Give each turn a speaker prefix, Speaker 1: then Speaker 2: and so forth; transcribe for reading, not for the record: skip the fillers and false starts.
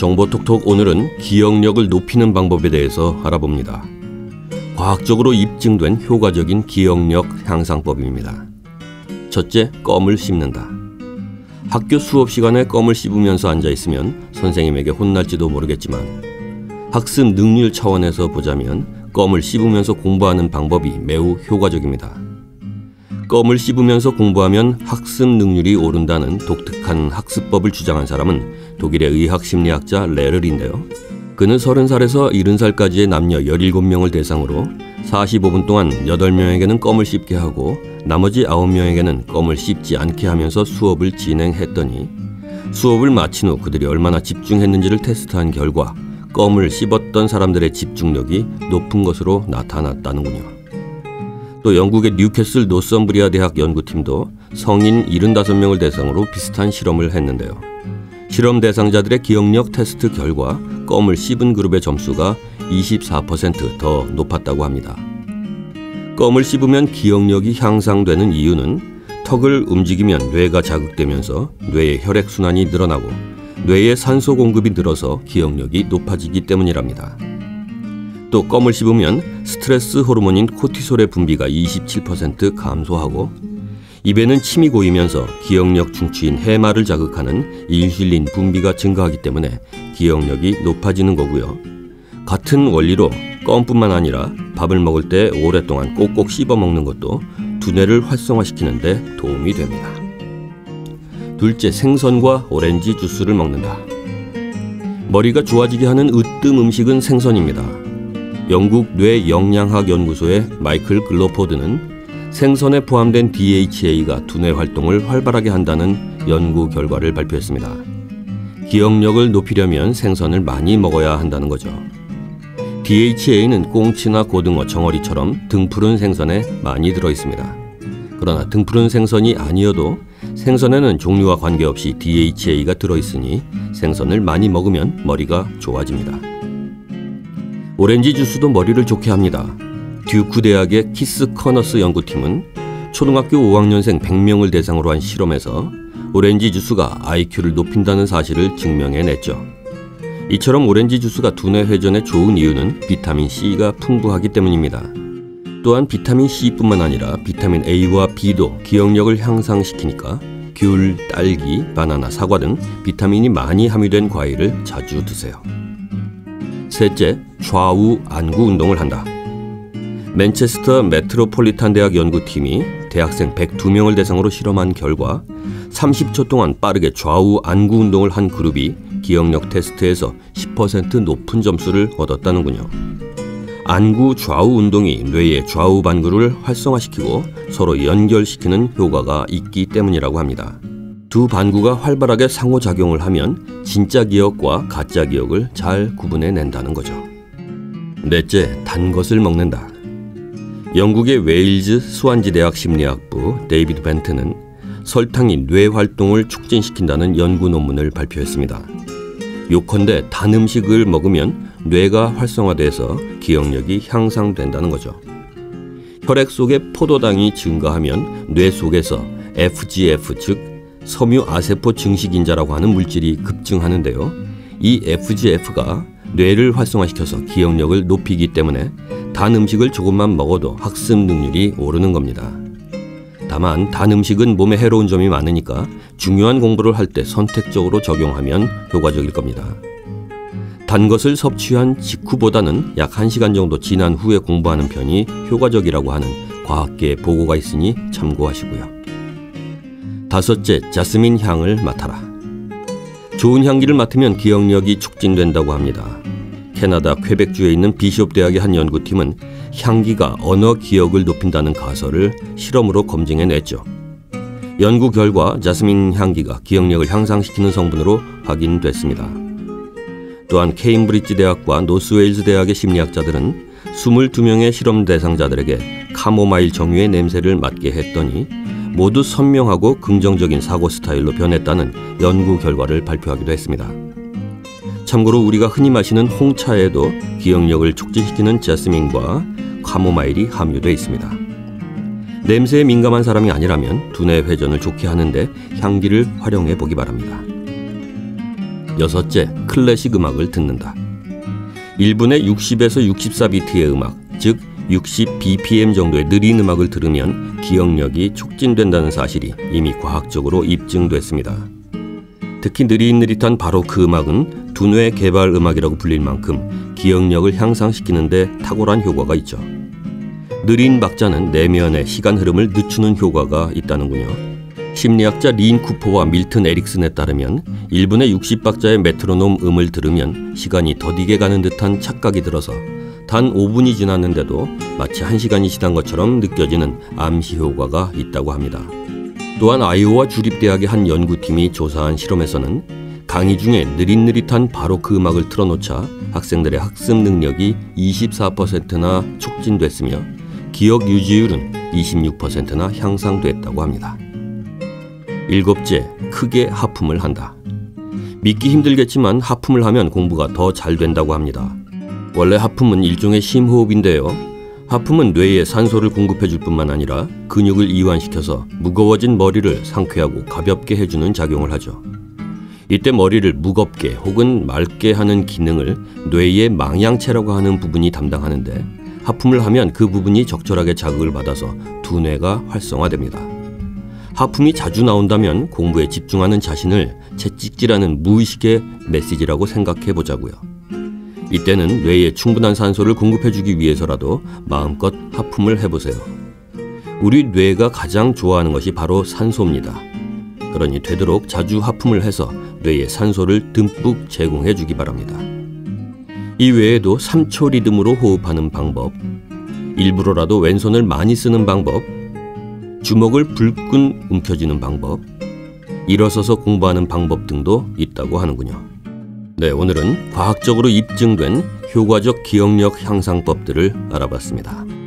Speaker 1: 정보톡톡 오늘은 기억력을 높이는 방법에 대해서 알아봅니다. 과학적으로 입증된 효과적인 기억력 향상법입니다. 첫째, 껌을 씹는다. 학교 수업 시간에 껌을 씹으면서 앉아있으면 선생님에게 혼날지도 모르겠지만 학습 능률 차원에서 보자면 껌을 씹으면서 공부하는 방법이 매우 효과적입니다. 껌을 씹으면서 공부하면 학습 능률이 오른다는 독특한 학습법을 주장한 사람은 독일의 의학심리학자 레를인데요. 그는 30살에서 70살까지의 남녀 17명을 대상으로 45분 동안 8명에게는 껌을 씹게 하고 나머지 9명에게는 껌을 씹지 않게 하면서 수업을 진행했더니 수업을 마친 후 그들이 얼마나 집중했는지를 테스트한 결과 껌을 씹었던 사람들의 집중력이 높은 것으로 나타났다는군요. 또 영국의 뉴캐슬 노썸브리아 대학 연구팀도 성인 75명을 대상으로 비슷한 실험을 했는데요. 실험 대상자들의 기억력 테스트 결과 껌을 씹은 그룹의 점수가 24% 더 높았다고 합니다. 껌을 씹으면 기억력이 향상되는 이유는 턱을 움직이면 뇌가 자극되면서 뇌의 혈액순환이 늘어나고 뇌의 산소 공급이 늘어서 기억력이 높아지기 때문이랍니다. 또 껌을 씹으면 스트레스 호르몬인 코티솔의 분비가 27% 감소하고 입에는 침이 고이면서 기억력 중추인 해마를 자극하는 인슐린 분비가 증가하기 때문에 기억력이 높아지는 거고요. 같은 원리로 껌뿐만 아니라 밥을 먹을 때 오랫동안 꼭꼭 씹어 먹는 것도 두뇌를 활성화시키는 데 도움이 됩니다. 둘째, 생선과 오렌지 주스를 먹는다. 머리가 좋아지게 하는 으뜸 음식은 생선입니다. 영국 뇌영양학 연구소의 마이클 글로포드는 생선에 포함된 DHA가 두뇌 활동을 활발하게 한다는 연구 결과를 발표했습니다. 기억력을 높이려면 생선을 많이 먹어야 한다는 거죠. DHA는 꽁치나 고등어, 정어리처럼 등푸른 생선에 많이 들어있습니다. 그러나 등푸른 생선이 아니어도 생선에는 종류와 관계없이 DHA가 들어있으니 생선을 많이 먹으면 머리가 좋아집니다. 오렌지 주스도 머리를 좋게 합니다. 듀크 대학의 키스 커너스 연구팀은 초등학교 5학년생 100명을 대상으로 한 실험에서 오렌지 주스가 IQ를 높인다는 사실을 증명해냈죠. 이처럼 오렌지 주스가 두뇌 회전에 좋은 이유는 비타민 C가 풍부하기 때문입니다. 또한 비타민 C뿐만 아니라 비타민 A와 B도 기억력을 향상시키니까 귤, 딸기, 바나나, 사과 등 비타민이 많이 함유된 과일을 자주 드세요. 셋째, 좌우 안구 운동을 한다. 맨체스터 메트로폴리탄 대학 연구팀이 대학생 102명을 대상으로 실험한 결과 30초 동안 빠르게 좌우 안구 운동을 한 그룹이 기억력 테스트에서 10% 높은 점수를 얻었다는군요. 안구 좌우 운동이 뇌의 좌우 반구를 활성화시키고 서로 연결시키는 효과가 있기 때문이라고 합니다. 두 반구가 활발하게 상호작용을 하면 진짜 기억과 가짜 기억을 잘 구분해낸다는 거죠. 넷째, 단 것을 먹는다. 영국의 웨일즈 스완지 대학 심리학부 데이비드 벤트는 설탕이 뇌 활동을 촉진시킨다는 연구 논문을 발표했습니다. 요컨대 단 음식을 먹으면 뇌가 활성화돼서 기억력이 향상된다는 거죠. 혈액 속의 포도당이 증가하면 뇌 속에서 FGF, 즉 섬유아세포 증식인자라고 하는 물질이 급증하는데요. 이 FGF가 뇌를 활성화시켜서 기억력을 높이기 때문에 단 음식을 조금만 먹어도 학습 능률이 오르는 겁니다. 다만 단 음식은 몸에 해로운 점이 많으니까 중요한 공부를 할 때 선택적으로 적용하면 효과적일 겁니다. 단 것을 섭취한 직후보다는 약 1시간 정도 지난 후에 공부하는 편이 효과적이라고 하는 과학계 보고가 있으니 참고하시고요. 다섯째, 자스민 향을 맡아라. 좋은 향기를 맡으면 기억력이 촉진된다고 합니다. 캐나다 퀘벡주에 있는 비숍 대학의 한 연구팀은 향기가 언어 기억을 높인다는 가설을 실험으로 검증해냈죠. 연구 결과 자스민 향기가 기억력을 향상시키는 성분으로 확인됐습니다. 또한 케임브리지 대학과 노스웨일즈 대학의 심리학자들은 22명의 실험 대상자들에게 카모마일 정유의 냄새를 맡게 했더니 모두 선명하고 긍정적인 사고 스타일로 변했다는 연구 결과를 발표하기도 했습니다. 참고로 우리가 흔히 마시는 홍차에도 기억력을 촉진시키는 자스민과 카모마일이 함유되어 있습니다. 냄새에 민감한 사람이 아니라면 두뇌 회전을 좋게 하는데 향기를 활용해 보기 바랍니다. 여섯째, 클래식 음악을 듣는다. 1분에 60에서 64비트의 음악, 즉 60bpm 정도의 느린 음악을 들으면 기억력이 촉진된다는 사실이 이미 과학적으로 입증됐습니다. 특히 느릿느릿한 바로 그 음악은 두뇌 개발 음악이라고 불릴 만큼 기억력을 향상시키는 데 탁월한 효과가 있죠. 느린 박자는 내면의 시간 흐름을 늦추는 효과가 있다는군요. 심리학자 린 쿠퍼와 밀튼 에릭슨에 따르면 1분에 60박자의 메트로놈 음을 들으면 시간이 더디게 가는 듯한 착각이 들어서 단 5분이 지났는데도 마치 1시간이 지난 것처럼 느껴지는 암시 효과가 있다고 합니다. 또한 아이오와 주립대학의 한 연구팀이 조사한 실험에서는 강의 중에 느릿느릿한 바로크 음악을 틀어놓자 학생들의 학습 능력이 24%나 촉진됐으며 기억 유지율은 26%나 향상됐다고 합니다. 일곱째, 크게 하품을 한다. 믿기 힘들겠지만 하품을 하면 공부가 더 잘 된다고 합니다. 원래 하품은 일종의 심호흡인데요. 하품은 뇌에 산소를 공급해 줄 뿐만 아니라 근육을 이완시켜서 무거워진 머리를 상쾌하고 가볍게 해주는 작용을 하죠. 이때 머리를 무겁게 혹은 맑게 하는 기능을 뇌의 망양체라고 하는 부분이 담당하는데 하품을 하면 그 부분이 적절하게 자극을 받아서 두뇌가 활성화됩니다. 하품이 자주 나온다면 공부에 집중하는 자신을 채찍질하는 무의식의 메시지라고 생각해 보자고요. 이때는 뇌에 충분한 산소를 공급해주기 위해서라도 마음껏 하품을 해보세요. 우리 뇌가 가장 좋아하는 것이 바로 산소입니다. 그러니 되도록 자주 하품을 해서 뇌에 산소를 듬뿍 제공해주기 바랍니다. 이 외에도 3초 리듬으로 호흡하는 방법, 일부러라도 왼손을 많이 쓰는 방법, 주먹을 불끈 움켜쥐는 방법, 일어서서 공부하는 방법 등도 있다고 하는군요. 네, 오늘은 과학적으로 입증된 효과적 기억력 향상법들을 알아봤습니다.